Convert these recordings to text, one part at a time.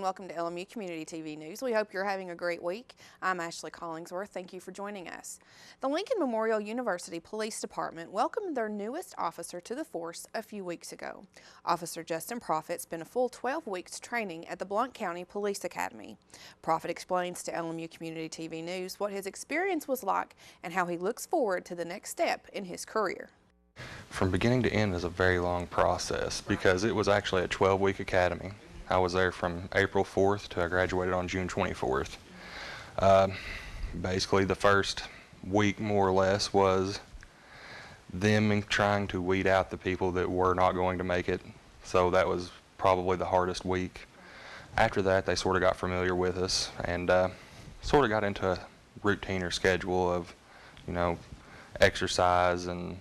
and welcome to LMU Community TV News. We hope you're having a great week. I'm Ashley Collingsworth. Thank you for joining us. The Lincoln Memorial University Police Department welcomed their newest officer to the force a few weeks ago. Officer Justin Proffitt spent a full 12 weeks training at the Blount County Police Academy. Proffitt explains to LMU Community TV News what his experience was like and how he looks forward to the next step in his career. From beginning to end is a very long process because it was actually a 12-week academy. I was there from April 4th to I graduated on June 24th. Basically the first week more or less was them trying to weed out the people that were not going to make it, so that was probably the hardest week. After that they sort of got familiar with us and sort of got into a routine or schedule of, you know, exercise and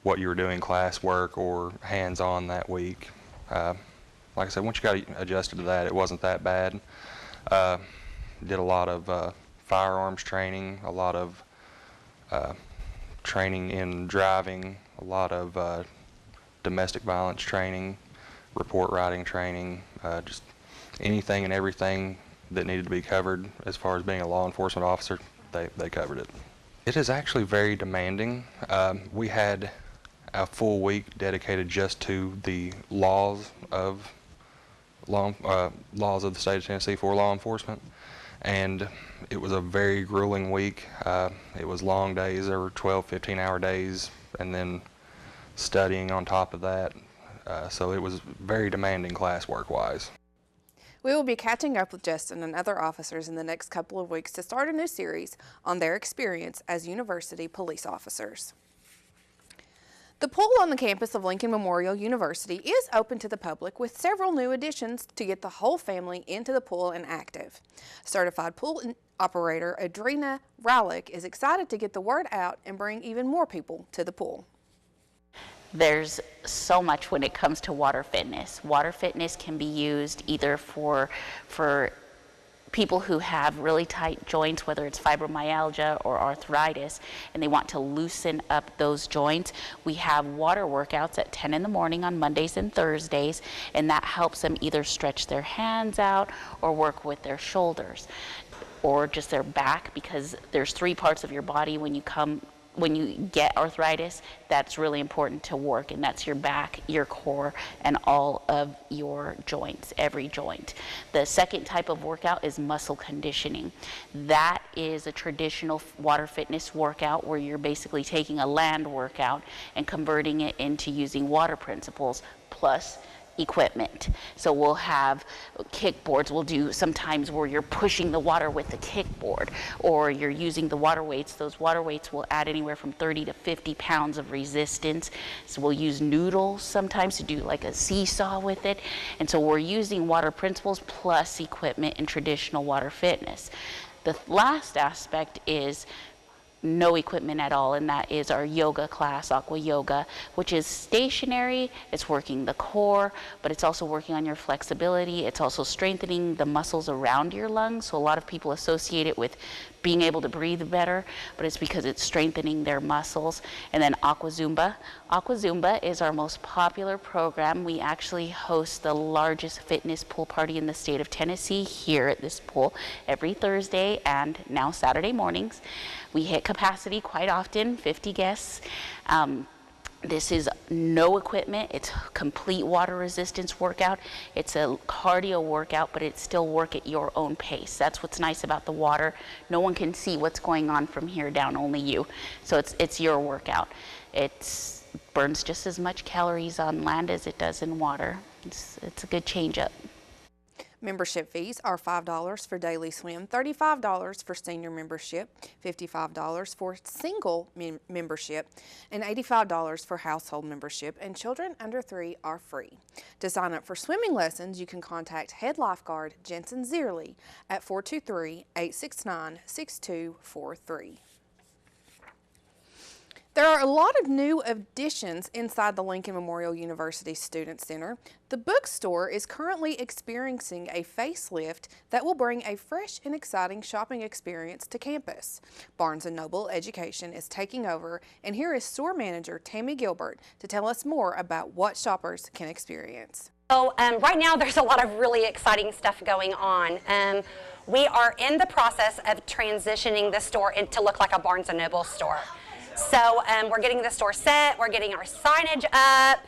what you were doing, classwork or hands-on that week. Like I said, once you got adjusted to that, it wasn't that bad. Did a lot of firearms training, a lot of training in driving, a lot of domestic violence training, report writing training, just anything and everything that needed to be covered as far as being a law enforcement officer, they covered it. It is actually very demanding. We had a full week dedicated just to the laws of the state of Tennessee for law enforcement, and it was a very grueling week. It was long days. There were 12, 15-hour days, and then studying on top of that. So it was very demanding classwork-wise. We will be catching up with Justin and other officers in the next couple of weeks to start a new series on their experience as university police officers. The pool on the campus of Lincoln Memorial University is open to the public with several new additions to get the whole family into the pool and active. Certified pool operator Adrina Rowlick is excited to get the word out and bring even more people to the pool. There's so much when it comes to water fitness. Water fitness can be used either for people who have really tight joints, whether it's fibromyalgia or arthritis, and they want to loosen up those joints. We have water workouts at 10 in the morning on Mondays and Thursdays, and that helps them either stretch their hands out or work with their shoulders or just their back, because there's 3 parts of your body when you get arthritis that's really important to work, and that's your back, your core, and all of your joints, every joint. The second type of workout is muscle conditioning. That is a traditional water fitness workout where you're basically taking a land workout and converting it into using water principles plus equipment. So we'll have kickboards. We'll do sometimes where you're pushing the water with the kickboard, or you're using the water weights. Those water weights will add anywhere from 30 to 50 pounds of resistance. So we'll use noodles sometimes to do like a seesaw with it. And so we're using water principles plus equipment in traditional water fitness. The last aspect is no equipment at all, and that is our yoga class, aqua yoga, which is stationary. It's working the core, but it's also working on your flexibility. It's also strengthening the muscles around your lungs. So a lot of people associate it with being able to breathe better, but it's because it's strengthening their muscles. And then aqua zumba. Aqua zumba is our most popular program. We actually host the largest fitness pool party in the state of Tennessee here at this pool every Thursday and now Saturday mornings. We hit capacity quite often, 50 guests. This is no equipment. It's complete water resistance workout. It's a cardio workout, but it's still work at your own pace. That's what's nice about the water. No one can see what's going on from here down, only you. So it's your workout. It burns just as much calories on land as it does in water. It's a good change up. Membership fees are $5 for daily swim, $35 for senior membership, $55 for single membership, and $85 for household membership, and children under 3 are free. To sign up for swimming lessons, you can contact head lifeguard Jensen Zierle at 423-869-6243. There are a lot of new additions inside the Lincoln Memorial University Student Center. The bookstore is currently experiencing a facelift that will bring a fresh and exciting shopping experience to campus. Barnes & Noble Education is taking over, and here is store manager Tammy Gilbert to tell us more about what shoppers can experience. So right now there's a lot of really exciting stuff going on. We are in the process of transitioning the store to look like a Barnes & Noble store. So we're getting the store set, we're getting our signage up,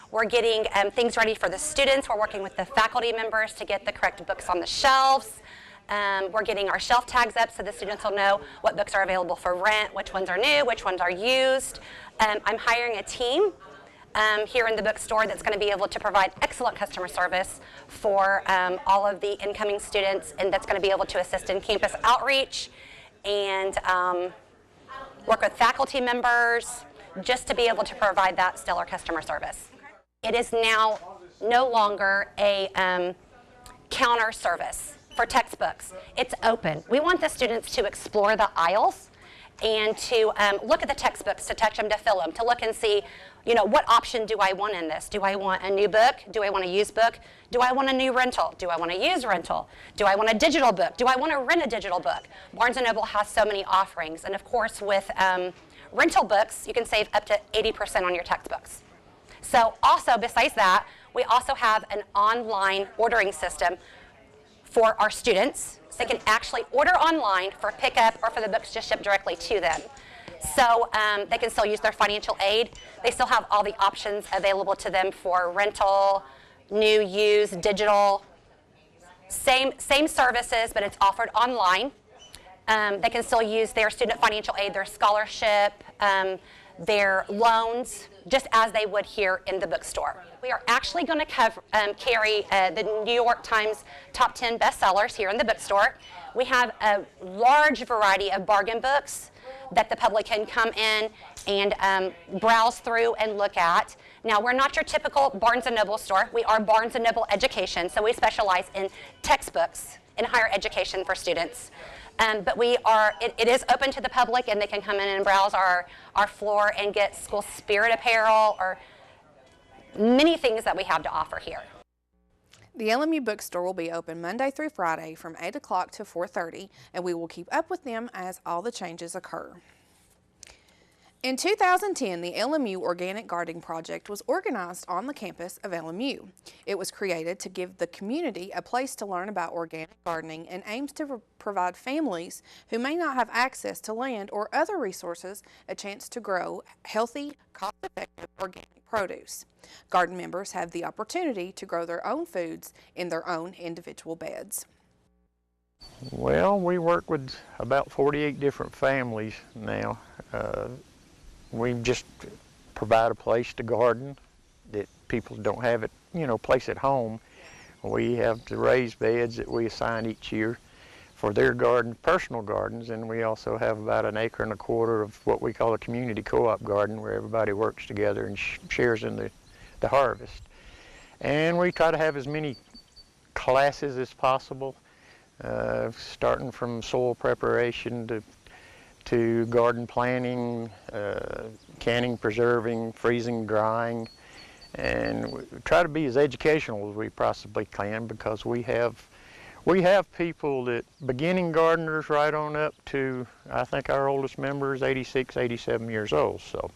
we're getting things ready for the students. We're working with the faculty members to get the correct books on the shelves. We're getting our shelf tags up so the students will know what books are available for rent, which ones are new, which ones are used. I'm hiring a team here in the bookstore that's going to be able to provide excellent customer service for all of the incoming students, and that's going to be able to assist in campus outreach and work with faculty members just to be able to provide that stellar customer service. It is now no longer a counter service for textbooks. It's open. We want the students to explore the aisles and to look at the textbooks, to touch them, to feel them, to look and see, you know, what option do I want in this? Do I want a new book? Do I want a used book? Do I want a new rental? Do I want a used rental? Do I want a digital book? Do I want to rent a digital book? Barnes & Noble has so many offerings. And of course, with rental books, you can save up to 80% on your textbooks. So also, besides that, we also have an online ordering system for our students. So they can actually order online for pickup or for the books just shipped directly to them. So they can still use their financial aid. They still have all the options available to them for rental, new, used, digital. Same services, but it's offered online. They can still use their student financial aid, their scholarship, their loans, just as they would here in the bookstore. We are actually going to carry the New York Times top 10 bestsellers here in the bookstore. We have a large variety of bargain books that the public can come in and browse through and look at. Now, we're not your typical Barnes & Noble store. We are Barnes & Noble Education, so we specialize in textbooks in higher education for students. But it is open to the public, and they can come in and browse our floor and get school spirit apparel or many things that we have to offer here. The LMU bookstore will be open Monday through Friday from 8 o'clock to 4:30, and we will keep up with them as all the changes occur. In 2010, the LMU Organic Gardening Project was organized on the campus of LMU. It was created to give the community a place to learn about organic gardening and aims to provide families who may not have access to land or other resources a chance to grow healthy, cost-effective organic produce. Garden members have the opportunity to grow their own foods in their own individual beds. Well, we work with about 48 different families now. We just provide a place to garden that people don't have it, place at home. We have the raised beds that we assign each year for their garden, personal gardens, and we also have about 1.25 acres of what we call a community co-op garden where everybody works together and shares in the harvest. And we try to have as many classes as possible, starting from soil preparation to garden planning, canning, preserving, freezing, drying, and we try to be as educational as we possibly can, because we have people that beginning gardeners right on up to, I think our oldest member is 86, 87 years old. So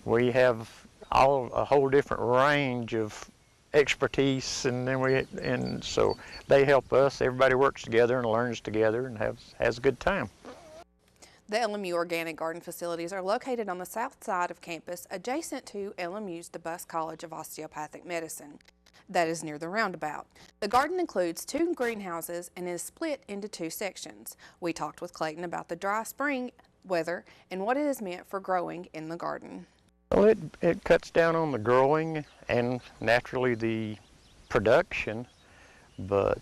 we have a whole different range of expertise, and so they help us. Everybody works together and learns together and has a good time. The LMU Organic Garden facilities are located on the south side of campus, adjacent to LMU's DeBus College of Osteopathic Medicine. That is near the roundabout. The garden includes 2 greenhouses and is split into 2 sections. We talked with Clayton about the dry spring weather and what it has meant for growing in the garden. Well, it cuts down on the growing and naturally the production, but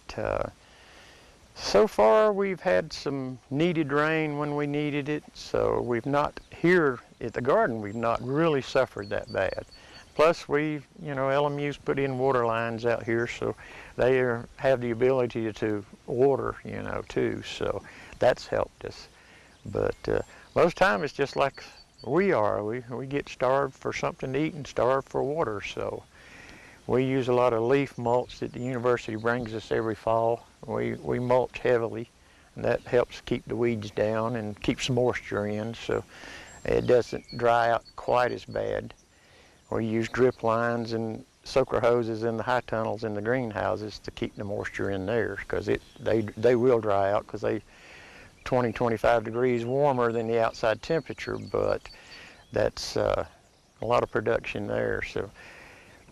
so far we've had some needed rain when we needed it, so we've not, here at the garden, we've not really suffered that bad. Plus LMU's put in water lines out here, so they have the ability to water, too, so that's helped us. But most of the time it's just like we are. We get starved for something to eat and starved for water, so we use a lot of leaf mulch that the university brings us every fall. We mulch heavily, and that helps keep the weeds down and keeps moisture in, so it doesn't dry out quite as bad. We use drip lines and soaker hoses in the high tunnels in the greenhouses to keep the moisture in there, because they will dry out because they 20-25 degrees warmer than the outside temperature, but that's a lot of production there. So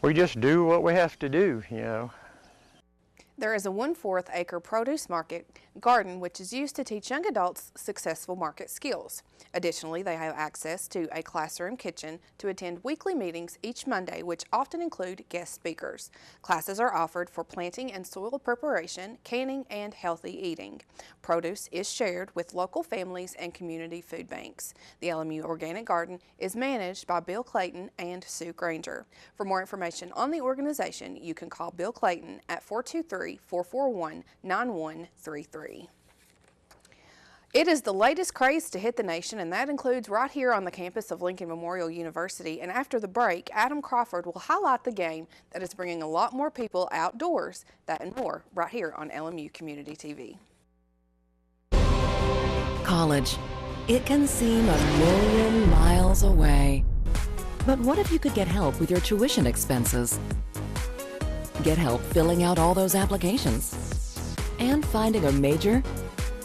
we just do what we have to do, you know. There is a 1/4 acre produce market garden which is used to teach young adults successful market skills. Additionally, they have access to a classroom kitchen to attend weekly meetings each Monday, which often include guest speakers. Classes are offered for planting and soil preparation, canning, and healthy eating. Produce is shared with local families and community food banks. The LMU Organic Garden is managed by Bill Clayton and Sue Granger. For more information on the organization, you can call Bill Clayton at 423-441-9133. It is the latest craze to hit the nation, and that includes right here on the campus of Lincoln Memorial University. And after the break, Adam Crawford will highlight the game that is bringing a lot more people outdoors. That and more right here on LMU Community TV. College. It can seem a million miles away. But what if you could get help with your tuition expenses? Get help filling out all those applications and finding a major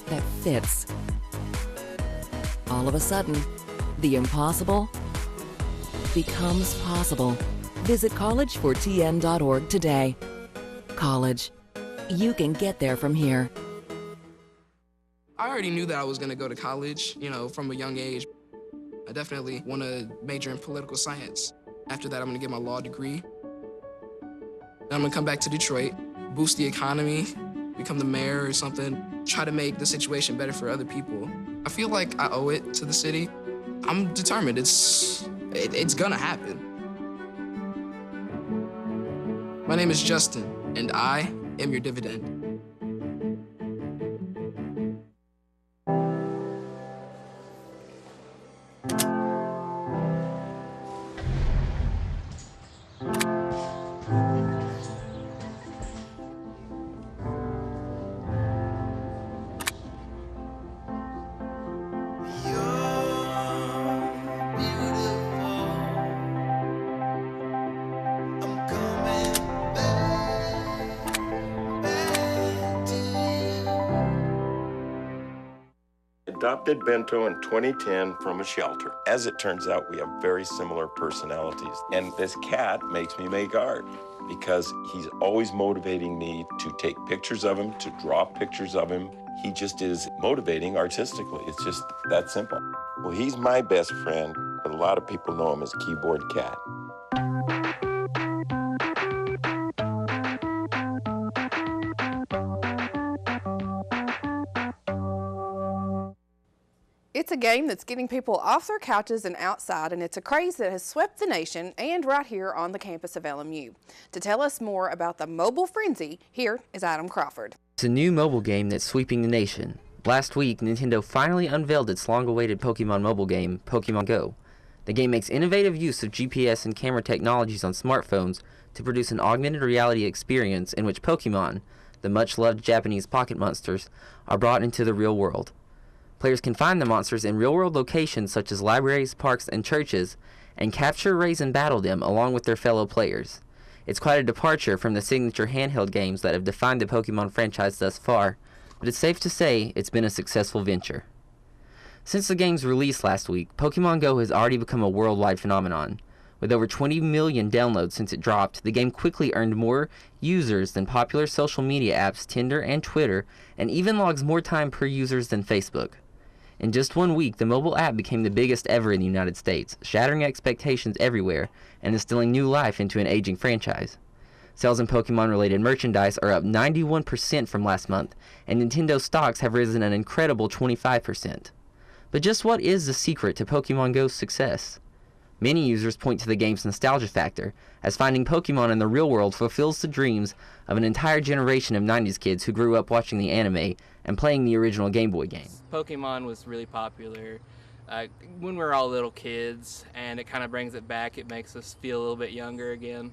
that fits. All of a sudden, the impossible becomes possible. Visit collegefortn.org today. College. You can get there from here. I already knew that I was going to go to college, you know, from a young age. I definitely want to major in political science. After that, I'm going to get my law degree. Then I'm going to come back to Detroit, boost the economy, become the mayor or something, try to make the situation better for other people. I feel like I owe it to the city. I'm determined. It's gonna happen. My name is Justin, and I am your dividend. Adopted Bento in 2010 from a shelter. As it turns out, we have very similar personalities. And this cat makes me make art because he's always motivating me to take pictures of him, to draw pictures of him. He just is motivating artistically. It's just that simple. Well, he's my best friend, but a lot of people know him as Keyboard Cat. It's a game that's getting people off their couches and outside, and it's a craze that has swept the nation and right here on the campus of LMU. To tell us more about the mobile frenzy, here is Adam Crawford. It's a new mobile game that's sweeping the nation. Last week, Nintendo finally unveiled its long-awaited Pokemon mobile game, Pokemon Go. The game makes innovative use of GPS and camera technologies on smartphones to produce an augmented reality experience in which Pokemon, the much-loved Japanese pocket monsters, are brought into the real world. Players can find the monsters in real-world locations such as libraries, parks, and churches, and capture, raise, and battle them along with their fellow players. It's quite a departure from the signature handheld games that have defined the Pokemon franchise thus far, but it's safe to say it's been a successful venture. Since the game's release last week, Pokemon Go has already become a worldwide phenomenon. With over 20 million downloads since it dropped, the game quickly earned more users than popular social media apps Tinder and Twitter, and even logs more time per users than Facebook. In just 1 week, the mobile app became the biggest ever in the United States, shattering expectations everywhere and instilling new life into an aging franchise. Sales in Pokemon-related merchandise are up 91% from last month, and Nintendo stocks have risen an incredible 25%. But just what is the secret to Pokemon Go's success? Many users point to the game's nostalgia factor, as finding Pokemon in the real world fulfills the dreams of an entire generation of 90s kids who grew up watching the anime and playing the original Game Boy game. Pokemon was really popular when we were all little kids, and it kind of brings it back. It makes us feel a little bit younger again.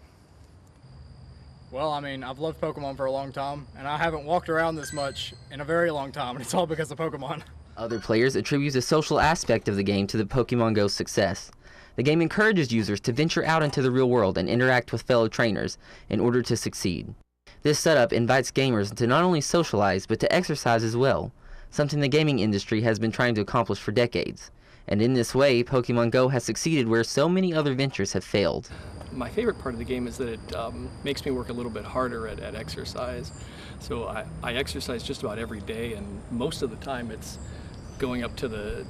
Well, I mean, I've loved Pokemon for a long time, and I haven't walked around this much in a very long time, and it's all because of Pokemon. Other players attribute the social aspect of the game to the Pokemon Go's success. The game encourages users to venture out into the real world and interact with fellow trainers in order to succeed. This setup invites gamers to not only socialize, but to exercise as well, something the gaming industry has been trying to accomplish for decades. And in this way, Pokemon Go has succeeded where so many other ventures have failed. My favorite part of the game is that it makes me work a little bit harder at exercise. So I exercise just about every day, and most of the time it's going up to the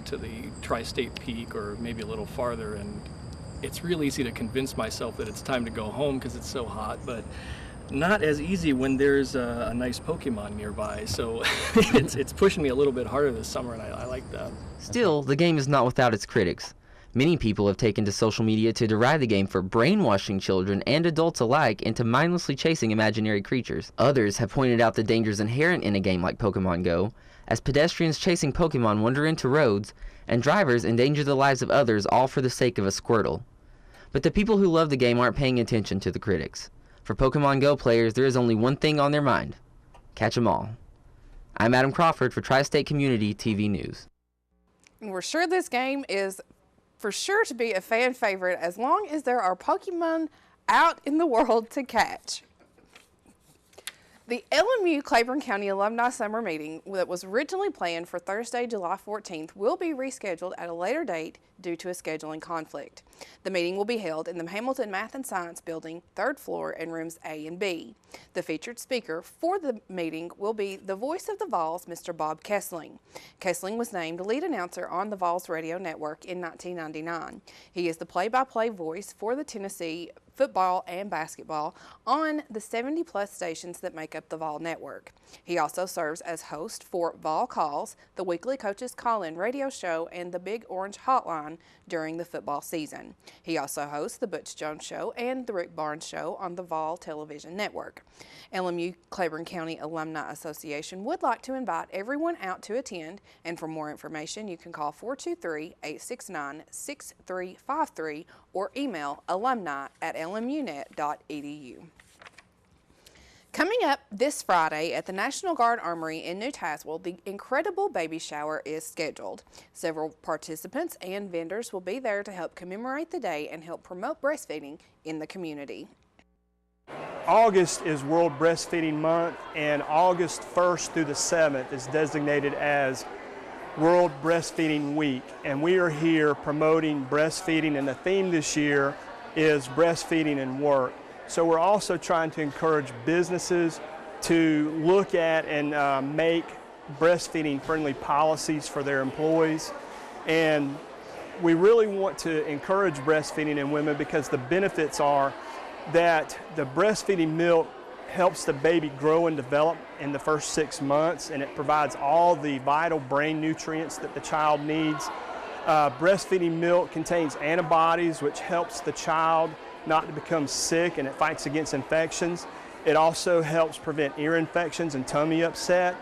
tri-state peak or maybe a little farther, and it's real easy to convince myself that it's time to go home because it's so hot, but not as easy when there's a nice Pokemon nearby. So it's pushing me a little bit harder this summer, and I like that. Still, the game is not without its critics. Many people have taken to social media to deride the game for brainwashing children and adults alike into mindlessly chasing imaginary creatures. Others have pointed out the dangers inherent in a game like Pokemon Go, as pedestrians chasing Pokemon wander into roads, and drivers endanger the lives of others all for the sake of a Squirtle. But the people who love the game aren't paying attention to the critics. For Pokemon Go players, there is only one thing on their mind: catch 'em all. I'm Adam Crawford for Tri-State Community TV News. And we're sure this game is for sure to be a fan favorite as long as there are Pokemon out in the world to catch. The LMU Claiborne County Alumni Summer Meeting that was originally planned for Thursday, July 14th will be rescheduled at a later date due to a scheduling conflict. The meeting will be held in the Hamilton Math and Science Building, 3rd floor, in rooms A and B. The featured speaker for the meeting will be the voice of the Vols, Mr. Bob Kessling. Kessling was named lead announcer on the Vols radio network in 1999. He is the play-by-play voice for the Tennessee football and basketball on the 70-plus stations that make up the Vol network. He also serves as host for Vol Calls, the weekly coaches call-in radio show, and the Big Orange Hotline during the football season. He also hosts the Butch Jones Show and the Rick Barnes Show on the Vol television network. LMU Claiborne County Alumni Association would like to invite everyone out to attend, and for more information you can call 423-869-6353 or email alumni@lmunet.edu. Coming up this Friday at the National Guard Armory in New Tazewell, the Incredible Baby Shower is scheduled. Several participants and vendors will be there to help commemorate the day and help promote breastfeeding in the community. August is World Breastfeeding Month, and August 1st through the 7th is designated as World Breastfeeding Week, and we are here promoting breastfeeding, and the theme this year is breastfeeding and work. So we're also trying to encourage businesses to look at and make breastfeeding friendly policies for their employees. And we really want to encourage breastfeeding in women because the benefits are that the breastfeeding milk helps the baby grow and develop in the first 6 months, and it provides all the vital brain nutrients that the child needs. Breastfeeding milk contains antibodies, which helps the child not to become sick, and it fights against infections. It also helps prevent ear infections and tummy upset.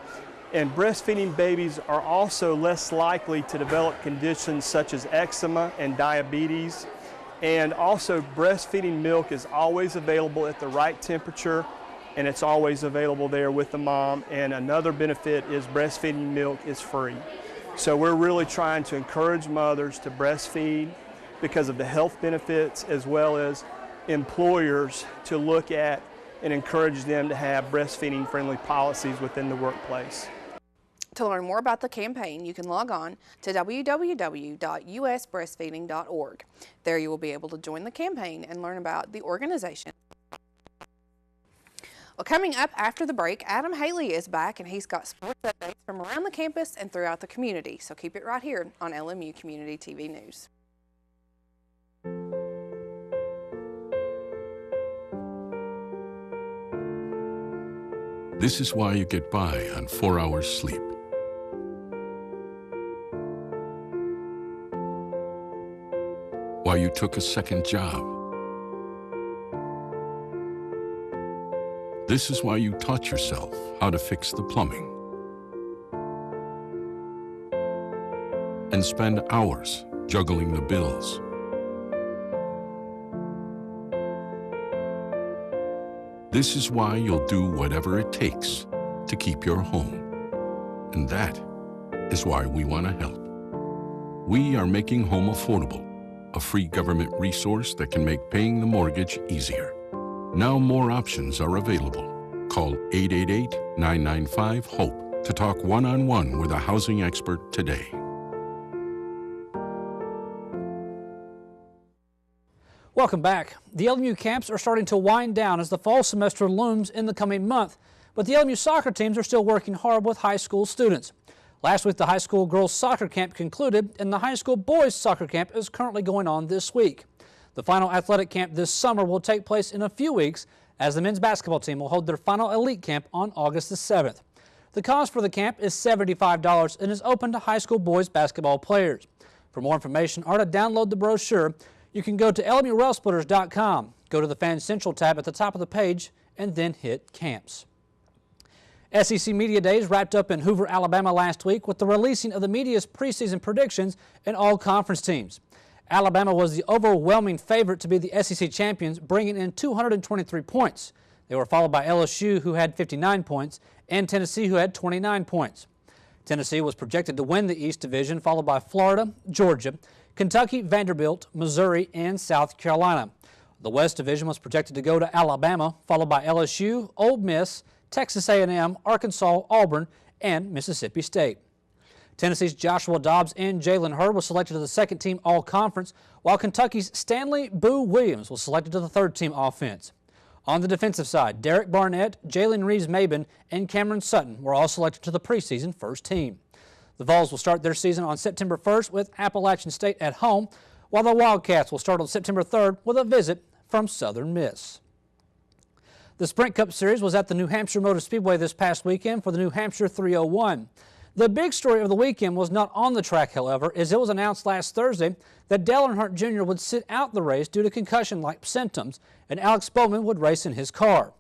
And breastfeeding babies are also less likely to develop conditions such as eczema and diabetes. And also, breastfeeding milk is always available at the right temperature, and it's always available there with the mom. And another benefit is breastfeeding milk is free. So we're really trying to encourage mothers to breastfeed because of the health benefits, as well as employers to look at and encourage them to have breastfeeding friendly policies within the workplace. To learn more about the campaign, you can log on to www.usbreastfeeding.org. There you will be able to join the campaign and learn about the organization. Well, coming up after the break, Adam Haley is back, and he's got sports updates from around the campus and throughout the community. So keep it right here on LMU Community TV News. This is why you get by on 4 hours sleep. Why you took a second job. This is why you taught yourself how to fix the plumbing. And spend hours juggling the bills. This is why you'll do whatever it takes to keep your home. And that is why we want to help. We are making home affordable a free government resource that can make paying the mortgage easier. Now more options are available. Call 888-995-HOPE to talk one-on-one with a housing expert today. Welcome back. The LMU camps are starting to wind down as the fall semester looms in the coming month, but the LMU soccer teams are still working hard with high school students. Last week, the high school girls soccer camp concluded, and the high school boys soccer camp is currently going on this week. The final athletic camp this summer will take place in a few weeks, as the men's basketball team will hold their final elite camp on August the 7th. The cost for the camp is $75 and is open to high school boys basketball players. For more information or to download the brochure, you can go to LMURailsplitters.com, go to the Fan Central tab at the top of the page, and then hit Camps. SEC Media Days wrapped up in Hoover, Alabama last week with the releasing of the media's preseason predictions and all conference teams. Alabama was the overwhelming favorite to be the SEC champions, bringing in 223 points. They were followed by LSU, who had 59 points, and Tennessee, who had 29 points. Tennessee was projected to win the East Division, followed by Florida, Georgia, Kentucky, Vanderbilt, Missouri, and South Carolina. The West Division was projected to go to Alabama, followed by LSU, Ole Miss, Texas A&M, Arkansas, Auburn, and Mississippi State. Tennessee's Joshua Dobbs and Jalen Hurd was selected to the second-team All-Conference, while Kentucky's Stanley Boo Williams was selected to the third-team offense. On the defensive side, Derek Barnett, Jalen Reeves-Maben, and Cameron Sutton were all selected to the preseason first team. The Vols will start their season on September 1st with Appalachian State at home, while the Wildcats will start on September 3rd with a visit from Southern Miss. The Sprint Cup Series was at the New Hampshire Motor Speedway this past weekend for the New Hampshire 301. The big story of the weekend was not on the track, however, as it was announced last Thursday that Dale Earnhardt Jr. would sit out the race due to concussion-like symptoms, and Alex Bowman would race in his car.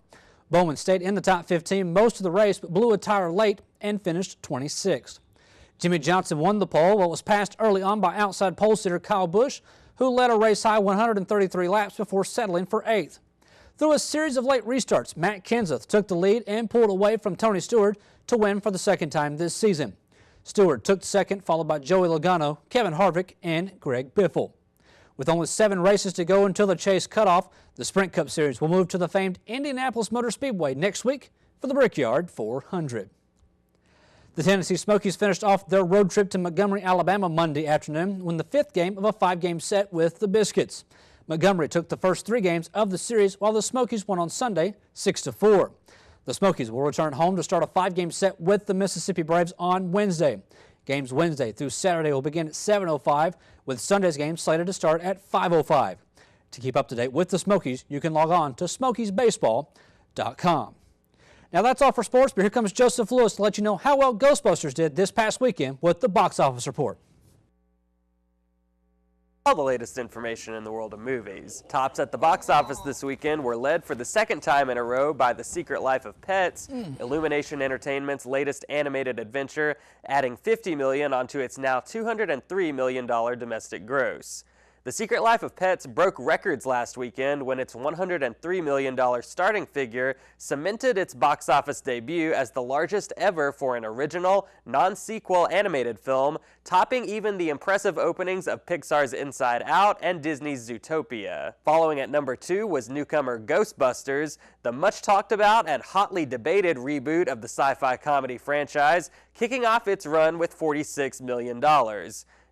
Bowman stayed in the top 15 most of the race, but blew a tire late and finished 26th. Jimmy Johnson won the pole, but was passed early on by outside pole sitter Kyle Busch, who led a race-high 133 laps before settling for 8th. Through a series of late restarts, Matt Kenseth took the lead and pulled away from Tony Stewart to win for the second time this season. Stewart took second, followed by Joey Logano, Kevin Harvick, and Greg Biffle. With only 7 races to go until the chase cutoff, the Sprint Cup Series will move to the famed Indianapolis Motor Speedway next week for the Brickyard 400. The Tennessee Smokies finished off their road trip to Montgomery, Alabama Monday afternoon when the 5th game of a 5-game set with the Biscuits. Montgomery took the first 3 games of the series, while the Smokies won on Sunday 6-4. The Smokies will return home to start a 5-game set with the Mississippi Braves on Wednesday. Games Wednesday through Saturday will begin at 7:05, with Sunday's game slated to start at 5:05. To keep up to date with the Smokies, you can log on to SmokiesBaseball.com. Now that's all for sports, but here comes Joseph Lewis to let you know how well Ghostbusters did this past weekend with the box office report. All the latest information in the world of movies. Tops at the box office this weekend were led for the second time in a row by The Secret Life of Pets, Illumination Entertainment's latest animated adventure, adding $50 million onto its now $203 million domestic gross. The Secret Life of Pets broke records last weekend when its $103 million starting figure cemented its box office debut as the largest ever for an original, non-sequel animated film, topping even the impressive openings of Pixar's Inside Out and Disney's Zootopia. Following at number 2 was newcomer Ghostbusters, the much talked about and hotly debated reboot of the sci-fi comedy franchise, kicking off its run with $46 million.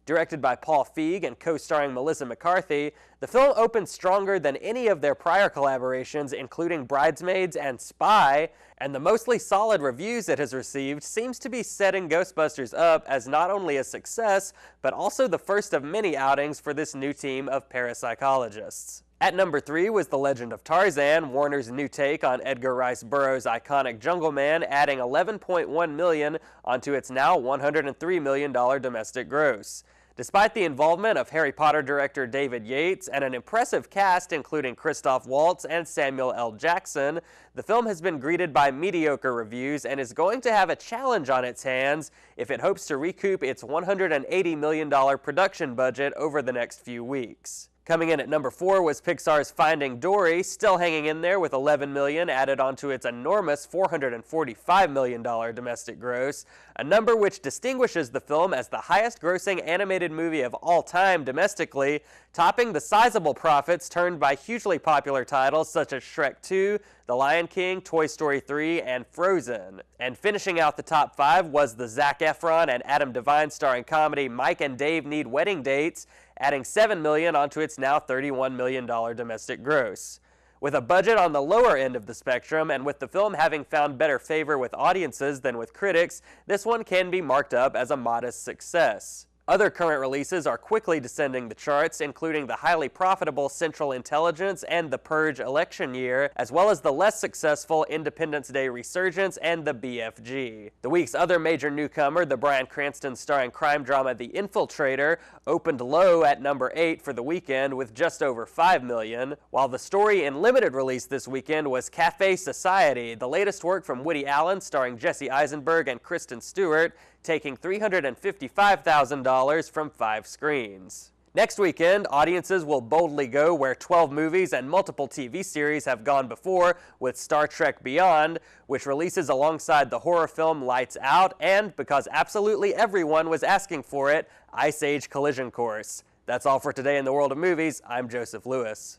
Directed by Paul Feig and co-starring Melissa McCarthy, the film opened stronger than any of their prior collaborations, including Bridesmaids and Spy, and the mostly solid reviews it has received seems to be setting Ghostbusters up as not only a success, but also the first of many outings for this new team of parapsychologists. At number 3 was The Legend of Tarzan, Warner's new take on Edgar Rice Burroughs' iconic Jungle Man, adding $11.1 million onto its now $103 million domestic gross. Despite the involvement of Harry Potter director David Yates and an impressive cast including Christoph Waltz and Samuel L. Jackson, the film has been greeted by mediocre reviews and is going to have a challenge on its hands if it hopes to recoup its $180 million production budget over the next few weeks. Coming in at number 4 was Pixar's Finding Dory, still hanging in there with $11 million added onto its enormous $445 million domestic gross, a number which distinguishes the film as the highest-grossing animated movie of all time domestically, topping the sizable profits turned by hugely popular titles such as Shrek 2, The Lion King, Toy Story 3, and Frozen. And finishing out the top 5 was the Zac Efron and Adam Devine starring comedy Mike and Dave Need Wedding Dates, adding $7 million onto its now $31 million domestic gross. With a budget on the lower end of the spectrum, and with the film having found better favor with audiences than with critics, this one can be marked up as a modest success. Other current releases are quickly descending the charts, including the highly profitable Central Intelligence and The Purge election year, as well as the less successful Independence Day Resurgence and The BFG. The week's other major newcomer, the Bryan Cranston starring crime drama The Infiltrator, opened low at number 8 for the weekend with just over $5 million, while the story in limited release this weekend was Cafe Society, the latest work from Woody Allen starring Jesse Eisenberg and Kristen Stewart, taking $355,000 from 5 screens. Next weekend, audiences will boldly go where 12 movies and multiple TV series have gone before with Star Trek Beyond, which releases alongside the horror film Lights Out and, because absolutely everyone was asking for it, Ice Age Collision Course. That's all for today in the world of movies. I'm Joseph Lewis.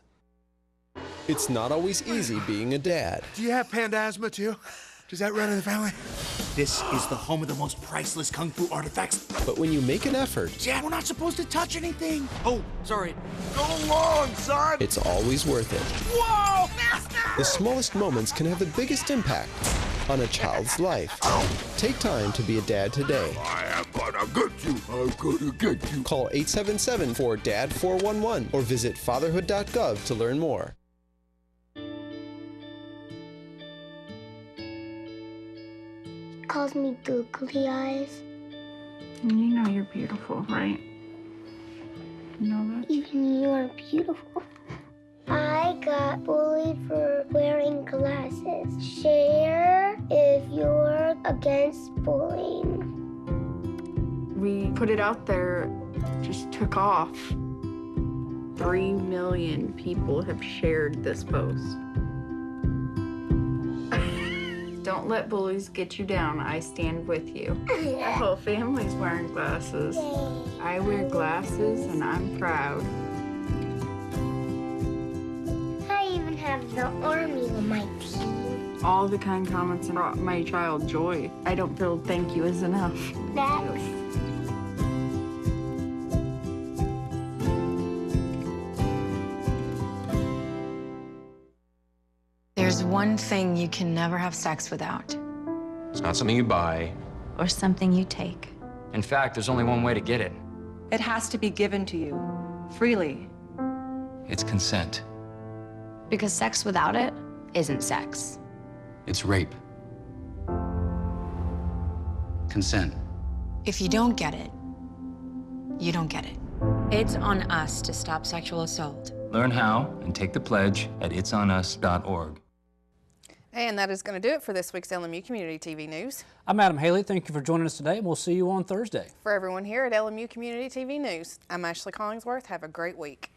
It's not always easy being a dad. Do you have panda asthma too? Does that run in the family? This is the home of the most priceless kung fu artifacts. But when you make an effort, Dad, we're not supposed to touch anything. Oh, sorry. Go along, son. it's always worth it. Whoa, master! The smallest moments can have the biggest impact on a child's life. Take time to be a dad today. I am gonna get you. I'm gonna get you. Call 877-4DAD-411 or visit fatherhood.gov to learn more. Calls me googly eyes. You know you're beautiful, right? You know that? Even you are beautiful. I got bullied for wearing glasses. Share if you're against bullying. We put it out there, just took off. 3 million people have shared this post. Don't let bullies get you down. I stand with you. The whole family's wearing glasses. I wear glasses and I'm proud. I even have the army on my team. All the kind comments brought my child joy. I don't feel thank you is enough. Thanks. There's one thing you can never have sex without. It's not something you buy. Or something you take. In fact, there's only one way to get it. It has to be given to you, freely. It's consent. Because sex without it isn't sex. It's rape. Consent. If you don't get it, you don't get it. It's on us to stop sexual assault. Learn how and take the pledge at itsonus.org. And that is going to do it for this week's LMU Community TV News. I'm Adam Haley. Thank you for joining us today, and we'll see you on Thursday. For everyone here at LMU Community TV News, I'm Ashley Collingsworth. Have a great week.